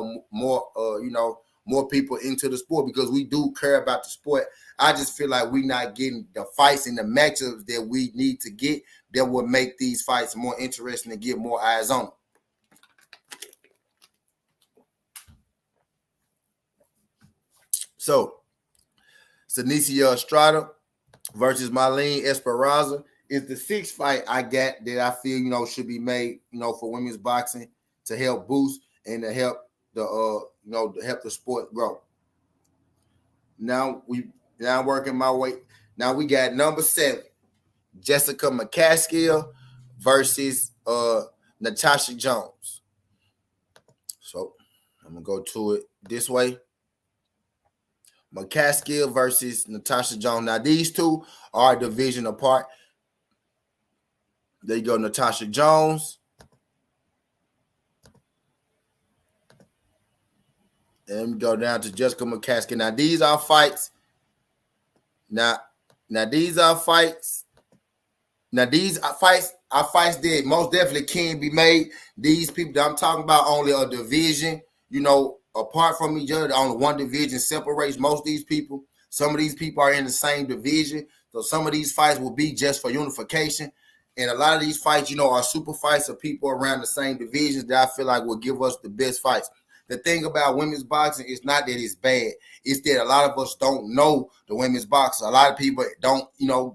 more people into the sport because we do care about the sport. I just feel like we're not getting the fights and the matchups that we need to get that will make these fights more interesting and get more eyes on them. So, Sanisa Estrada versus Marlene Esparza is the sixth fight I got that I feel, should be made, for women's boxing to help boost and to help to help the sport grow. Now working my way. Now we got number 7, Jessica Mccaskill versus Natasha Jones. So I'm gonna go to it this way. Mccaskill versus Natasha Jones. Now these two are a division apart. There you go, Natasha Jones. And we go down to Jessica Mccaskill. Now these are fights. Now these are fights. Now these are fights that most definitely can be made. These people that I'm talking about only a division, apart from each other. Only one division separates most of these people. Some of these people are in the same division. So some of these fights will be just for unification. And a lot of these fights, are super fights of people around the same divisions that I feel like will give us the best fights. The thing about women's boxing is not that it's bad. It's that a lot of us don't know the women's boxing. A lot of people don't,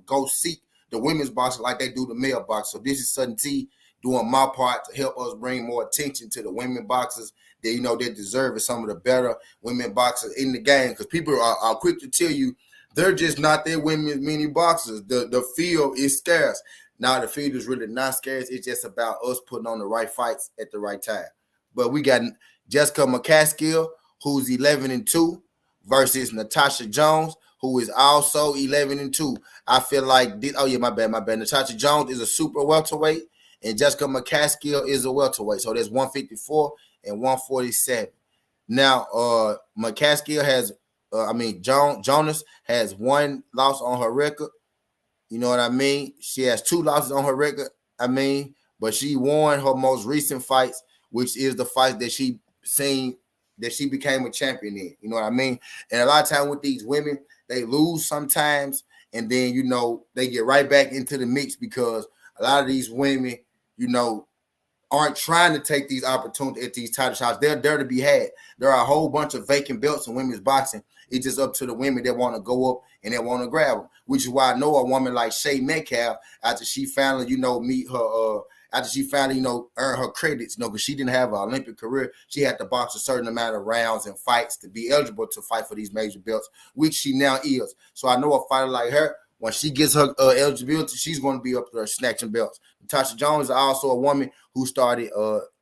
go seek the women's boxing like they do the male boxing. So this is Sutton T doing my part to help us bring more attention to the women boxers that, they deserve it. Some of the better women boxers in the game. Because people are quick to tell you they're just not their women mini boxers. The field is scarce. Now the field is really not scarce. It's just about us putting on the right fights at the right time. But we got Jessica Mccaskill, who's 11-2, versus Natasha Jones, who is also 11-2. I feel like this. Oh yeah, my bad. Natasha Jones is a super welterweight, and Jessica Mccaskill is a welterweight. So there's 154 and 147. Now, Mccaskill has, Jonas has one loss on her record. You know what I mean? She has 2 losses on her record. But she won her most recent fights, which is the fight that she became a champion in. You know what I mean? And a lot of times with these women, they lose sometimes, and then, they get right back into the mix because a lot of these women, aren't trying to take these opportunities at these title shots. They're there to be had. There are a whole bunch of vacant belts in women's boxing. It's just up to the women that want to go up and that want to grab them, which is why I know a woman like Shay Metcalf, after she finally, meet her, after she finally, earn her credits, because she didn't have an Olympic career. She had to box a certain amount of rounds and fights to be eligible to fight for these major belts, which she now is. So I know a fighter like her, when she gets her eligibility, she's going to be up there snatching belts. Natasha Jones is also a woman who started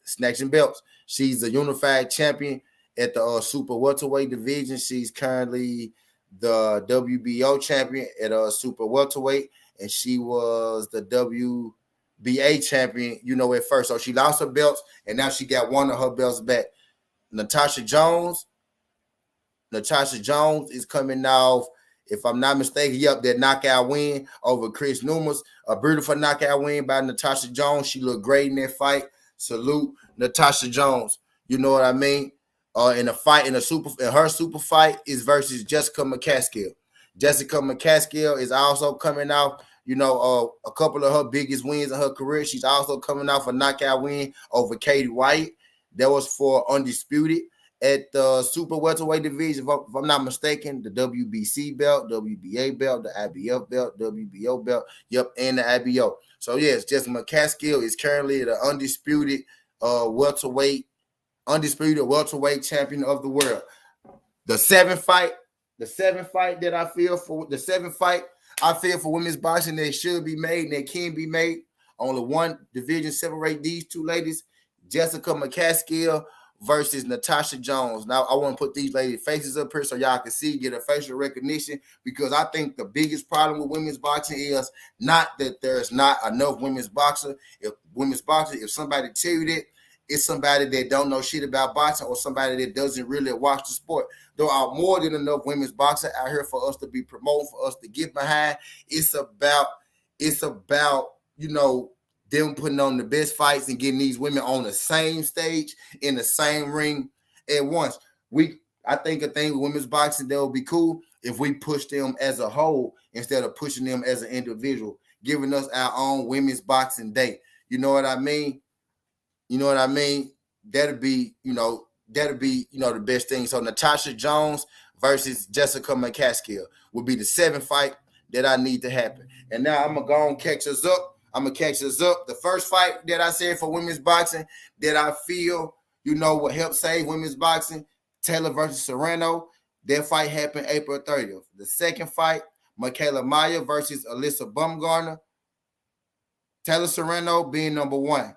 snatching belts. She's a unified champion at the super welterweight division. She's currently the WBO champion at super welterweight, and she was the WBA champion, at first. So she lost her belts, and now she got one of her belts back. Natasha Jones Natasha Jones is coming off, if I'm not mistaken, that knockout win over Chris Numas. A beautiful knockout win by Natasha Jones. She looked great in that fight. Salute Natasha Jones. You know what I mean? In a fight, in her super fight is versus Jessica Mccaskill. Jessica Mccaskill is also coming out, a couple of her biggest wins in her career. She's also coming off a knockout win over Katie White. That was for undisputed at the super welterweight division, if I'm not mistaken, the WBC belt, WBA belt, the IBF belt, WBO belt, and the IBO. So yes, Jessica Mccaskill is currently the undisputed welterweight champion of the world. The seventh fight I feel for women's boxing that should be made and that can be made. Only one division separate these two ladies, Jessica Mccaskill versus Natasha Jones. Now, I want to put these ladies' faces up here so y'all can see, get a facial recognition, because I think the biggest problem with women's boxing is not that there's not enough women's boxers. If somebody tell you that, it's somebody that don't know shit about boxing or somebody that doesn't really watch the sport. There are more than enough women's boxers out here for us to be promoting, for us to get behind. It's about, them putting on the best fights and getting these women on the same stage, in the same ring at once. I think a thing with women's boxing that would be cool if we push them as a whole instead of pushing them as an individual, giving us our own women's boxing day. You know what I mean? That'd be the best thing. So Natasha Jones versus Jessica Mccaskill would be the seventh fight that I need to happen. And now I'm gonna go and catch us up. The first fight that I said for women's boxing that I feel, will help save women's boxing, Taylor versus Serrano. That fight happened April 30th. The second fight, Michaela Maya versus Alyssa Baumgardner. Taylor Serrano being number 1.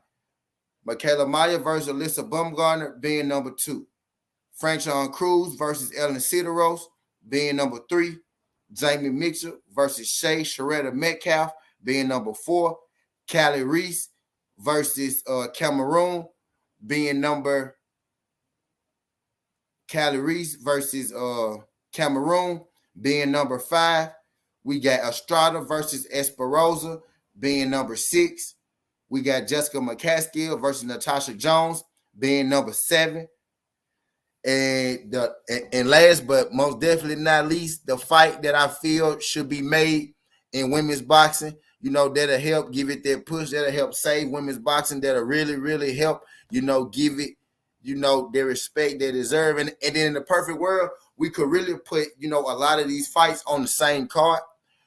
Michaela Maya versus Alyssa Baumgardner being number 2. Franchon Cruz versus Ellen Ceederoos being number 3. Jamie Mitchell versus Shay Sharetta Metcalf being number 4. Kali-Reis versus Cameroon being number Kali-Reis versus Cameroon being number 5. We got Estrada versus Esparza being number 6. We got Jessica Mccaskill versus Natasha Jones being number 7. And last but most definitely not least, the fight that I feel should be made in women's boxing, that'll help give it that push, that'll help save women's boxing, that'll really, really help, give it, their respect they deserve. And then in the perfect world, we could really put, a lot of these fights on the same card.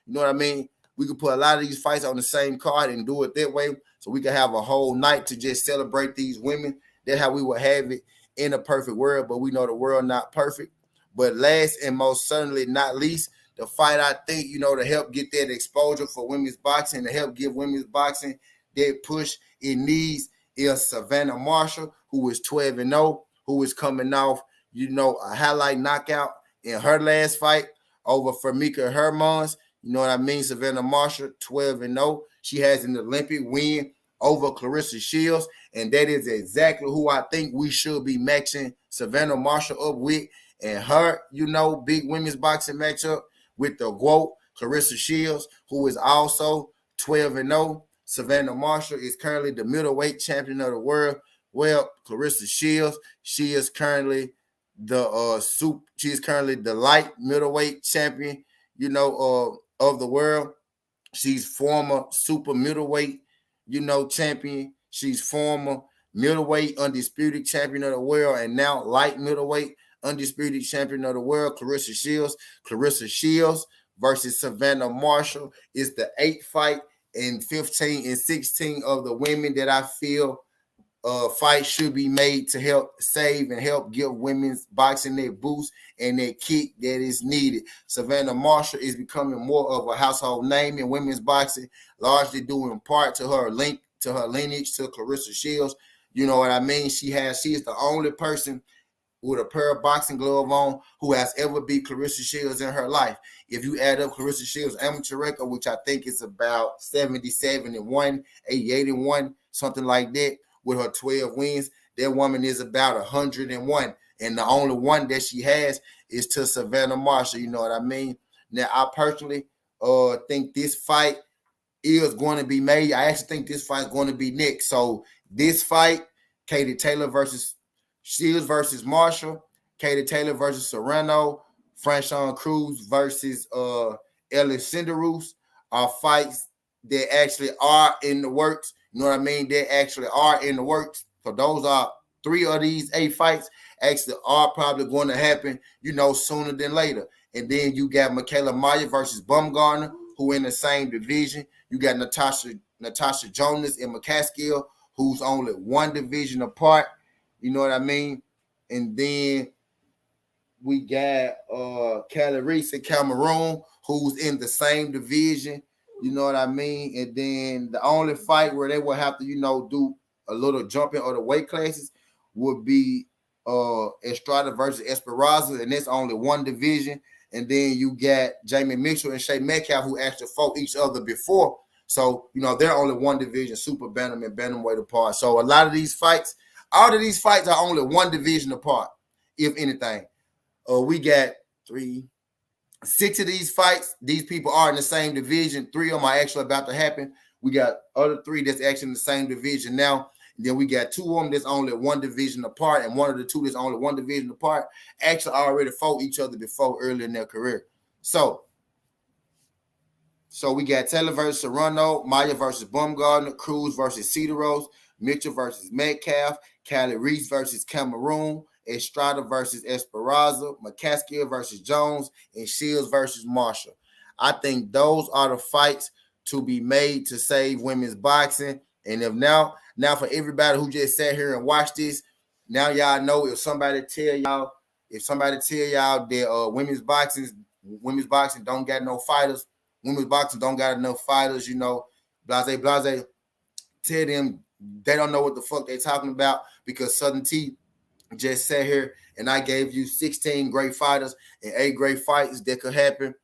You know what I mean? We could put a lot of these fights on the same card and do it that way, so we could have a whole night to just celebrate these women. That's how we would have it in a perfect world, but we know the world not perfect. But last and most certainly not least, the fight I think, to help get that exposure for women's boxing, to help give women's boxing that push it needs, is Savannah Marshall, who is 12-0, who is coming off, a highlight knockout in her last fight over Famika Hermans. You know what I mean? Savannah Marshall, 12-0. She has an Olympic win over Clarissa Shields, and that is exactly who I think we should be matching Savannah Marshall up with. And her, big women's boxing matchup with the GOAT, Clarissa Shields, who is also 12-0. Savannah Marshall is currently the middleweight champion of the world. Well, Clarissa Shields, she is currently the light middleweight champion, of the world. She's former super middleweight, champion. She's former middleweight undisputed champion of the world, and now light middleweight undisputed champion of the world, Clarissa Shields. Clarissa Shields versus Savannah Marshall is the 8th fight in 15 and 16 of the women that I feel fight should be made to help save and help give women's boxing their boost and their kick that is needed. Savannah Marshall is becoming more of a household name in women's boxing, largely due in part to her lineage to Clarissa Shields. You know what I mean? She is the only person with a pair of boxing glove on who has ever beat Clarissa Shields in her life. If you add up Clarissa Shields' amateur record, which I think is about 77-1, 88-1, something like that, with her 12 wins, that woman is about 101. and the only one that she has is to Savannah Marshall. You know what I mean? Now, I personally think this fight is going to be made. I actually think this fight is going to be next. So this fight, Katie Taylor versus Shields versus Marshall, Katie Taylor versus Serrano, Franchon Cruz versus Ellis Ceederoos are fights that actually are in the works. You know what I mean? They actually are in the works. So those are 3 of these 8 fights actually are probably going to happen, sooner than later. And then you got Michaela Maya versus Baumgardner, who in the same division. You got Natasha Jonas and Mccaskill, who's only 1 division apart. You know what I mean? And then we got Kali-Reis in Cameroon, who's in the same division. You know what I mean? And then the only fight where they will have to, do a little jumping of the weight classes would be Estrada versus Esparza, and that's only 1 division. And then you got Jamie Mitchell and Shay Metcalf, who actually fought each other before. So, they're only 1 division, super bantam and bantamweight apart. So a lot of these fights, all of these fights are only 1 division apart, if anything. We got 6 of these fights. These people are in the same division. 3 of them are actually about to happen. We got other 3 that's actually in the same division now. And then we got 2 of them that's only 1 division apart, and 1 of the 2 that's only 1 division apart actually already fought each other before early in their career. So we got Taylor versus Serrano, Maya versus Baumgardner, Cruz versus Ceederoos, Mitchell versus Metcalf, Kali-Reis versus Cameroon, Estrada versus Esparza, Mccaskill versus Jones, and Shields versus Marshall. I think those are the fights to be made to save women's boxing. And if now for everybody who just sat here and watched this, now y'all know if somebody tell y'all that women's boxing don't got no fighters, women's boxing don't got enough fighters, blase, tell them they don't know what the fuck they talking about, because Southern T just sat here and I gave you 16 great fighters and 8 great fights that could happen,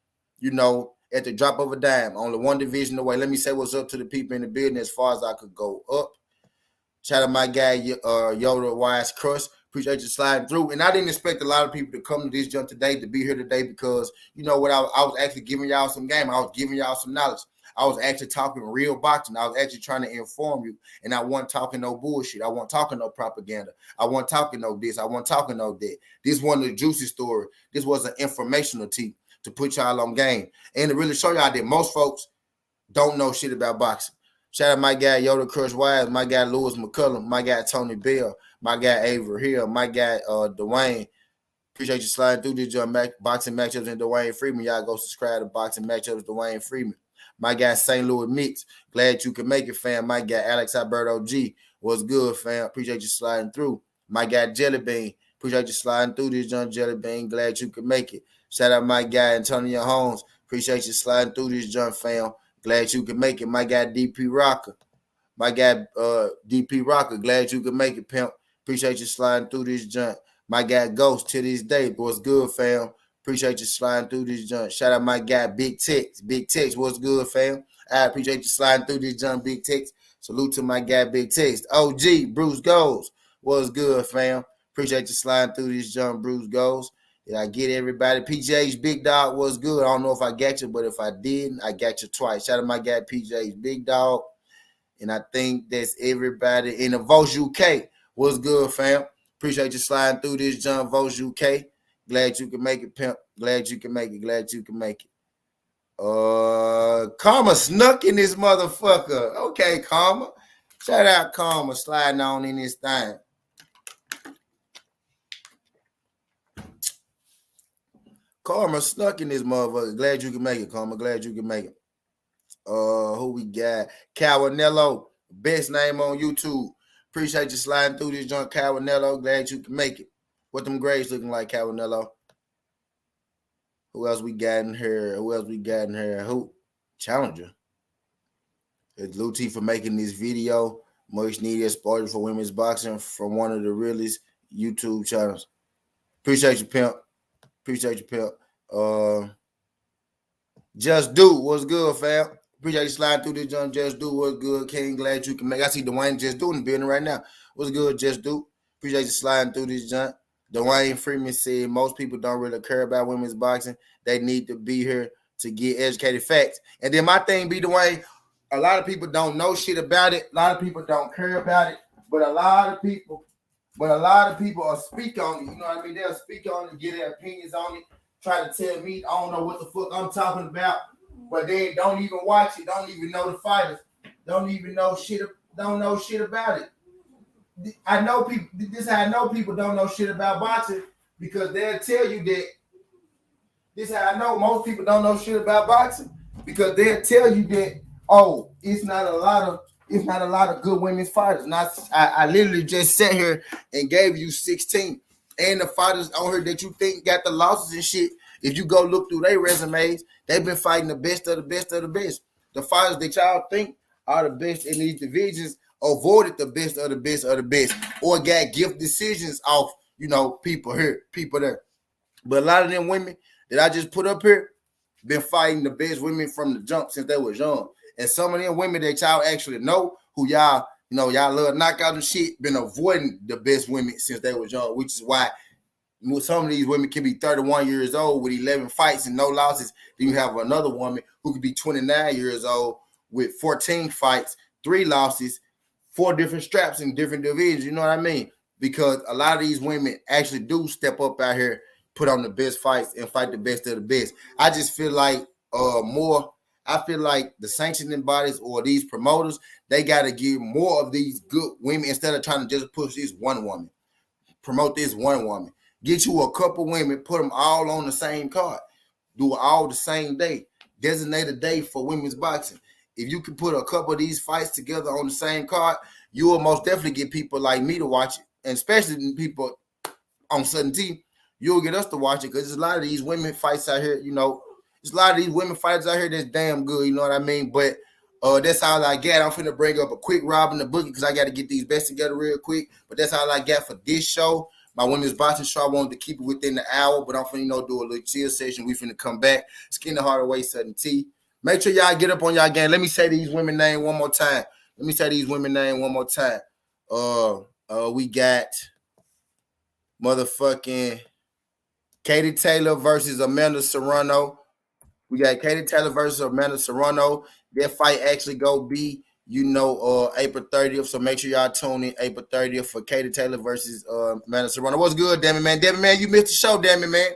at the drop of a dime, only 1 division away. Let me say what's up to the people in the building as far as I could go up. Shout out my guy, Yoda Wise Crush. Appreciate you sliding through. And I didn't expect a lot of people to come to this jump today, to be here today, because you know what? I was actually giving y'all some game. I was giving y'all some knowledge. I was actually talking real boxing. I was actually trying to inform you. And I wasn't talking no bullshit. I wasn't talking no propaganda. I wasn't talking no this. I wasn't talking no that. This wasn't a juicy story. This was an informational tee to put y'all on game. And to really show y'all that most folks don't know shit about boxing. Shout out my guy Yoda Crush Wise, my guy Lewis McCullum, my guy Tony Bell, my guy Avery Hill, my guy Dwayne. Appreciate you sliding through this boxing matchups and Dwayne Freeman. Y'all go subscribe to Boxing Matchups Dwayne Freeman. My guy St. Louis Mix. Glad you can make it, fam. My guy Alex Alberto G. What's good, fam? Appreciate you sliding through. My guy Jelly Bean. Appreciate you sliding through this, John Jelly Bean. Glad you can make it. Shout out my guy Antonio Holmes. Appreciate you sliding through this, John, fam. Glad you can make it. My guy DP Rocker. My guy DP Rocker. Glad you can make it, pimp. Appreciate you sliding through this junk. My guy Ghost to this day. What's good, fam? Appreciate you sliding through this junk. Shout out my guy Big Tex. Big Tex, what's good, fam? I appreciate you sliding through this junk, Big Tex. Salute to my guy Big Tex. OG, Bruce Goes. What's good, fam? Appreciate you sliding through this junk, Bruce Goes. Did I get everybody? PJ's Big Dog was good. I don't know if I got you, but if I didn't, I got you twice. Shout out my guy PJ's Big Dog. And I think that's everybody in the Votes UK. What's good, fam? Appreciate you sliding through this, John Votes UK. Glad you can make it, pimp. Glad you can make it. Glad you can make it. Karma snuck in this motherfucker. Okay, Karma. Shout out Karma sliding on in this thing. Karma snuck in this motherfucker. Glad you can make it, Karma. Glad you can make it. Who we got? Cawanello. Best name on YouTube. Appreciate you sliding through this joint, Cawanello. Glad you can make it. What them grades looking like, Cawanello? Who else we got in here? Who? Challenger. It's Lou T for making this video. Much needed exposure for women's boxing from one of the realest YouTube channels. Appreciate you, pimp. Appreciate you, pimp. Just Do, what's good, fam? Appreciate you sliding through this joint. Just Do, what's good, King? Glad you can make. I see Dwayne Just Do in the building right now. What's good, Just Do? Appreciate you sliding through this joint. Dwayne Freeman said most people don't really care about women's boxing. They need to be here to get educated facts. And then my thing be, Dwayne, a lot of people don't know shit about it. A lot of people don't care about it. But a lot of people will speak on it. You know what I mean? They'll speak on it, get their opinions on it, try to tell me I don't know what the fuck I'm talking about. But they don't even watch it, don't even know the fighters, don't even know shit, don't know shit about it. I know people. This is how I know people don't know shit about boxing, because they'll tell you that. This is how I know most people don't know shit about boxing, because they'll tell you that, oh, it's not a lot of good women's fighters. Not I literally just sat here and gave you 16, and the fighters on here that you think got the losses and shit. If you go look through their resumes, they've been fighting the best of the best of the best. The fighters that y'all think are the best in these divisions avoided the best of the best of the best, or got gift decisions off, people here, people there. But a lot of them women that I just put up here been fighting the best women from the jump since they was young. And some of them women that y'all actually know, who y'all love knockout and shit, been avoiding the best women since they was young, which is why some of these women can be 31 years old with 11 fights and no losses. Then you have another woman who could be 29 years old with 14 fights, 3 losses, 4 different straps in different divisions. You know what I mean? Because a lot of these women actually do step up out here, put on the best fights, and fight the best of the best. I just feel like I feel like the sanctioning bodies or these promoters, they got to give more of these good women instead of trying to just push this one woman. Promote this one woman. Get you a couple women, put them all on the same card. Do it all the same day. Designate a day for women's boxing. If you can put a couple of these fights together on the same card, you will most definitely get people like me to watch it, and especially people on Sudden T. You'll get us to watch it, because there's a lot of these women fights out here, there's a lot of these women fighters out here that's damn good, you know what I mean? But that's all I got. I'm finna bring up a quick Robin the Boogie, because I got to get these bets together real quick. But that's all I got for this show. My women's boxing show, I wanted to keep it within the hour, but I'm finna do a little chill session. We finna come back. Skin the Hardaway, Sudden T. Make sure y'all get up on y'all game. Let me say these women name one more time. We got motherfucking Katie Taylor versus Amanda Serrano. That fight actually go be, April 30th. So make sure y'all tune in April 30th for Katie Taylor versus Amanda Serrano. What's good, damn it, man? Damn it, man, you missed the show, damn it, man.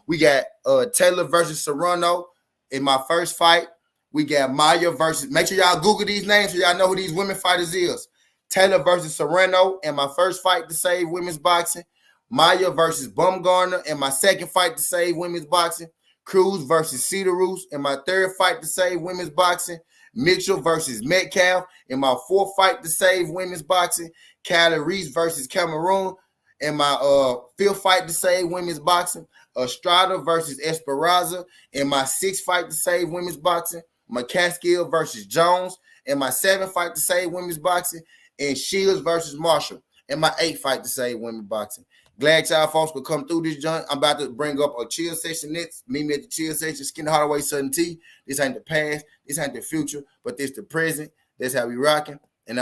We got Taylor versus Serrano in my first fight. We got Maya versus, make sure y'all Google these names so y'all know who these women fighters is. Taylor versus Serrano in my first fight to save women's boxing. Maya versus Baumgardner in my second fight to save women's boxing. Cruz versus Ceederoos in my third fight to save women's boxing. Mitchell versus Metcalf in my fourth fight to save women's boxing. Kali-Reis versus Cameroon in my fifth fight to save women's boxing. Estrada versus Esparza in my sixth fight to save women's boxing. Mccaskill versus Jones in my seventh fight to save women's boxing. And Shields versus Marshall in my eighth fight to save women's boxing. Glad y'all folks could come through this joint. I'm about to bring up a chill session next. Meet me at the chill session. Skin Hardaway, Sudden T. This ain't the past. This ain't the future. But this the present. That's how we rocking.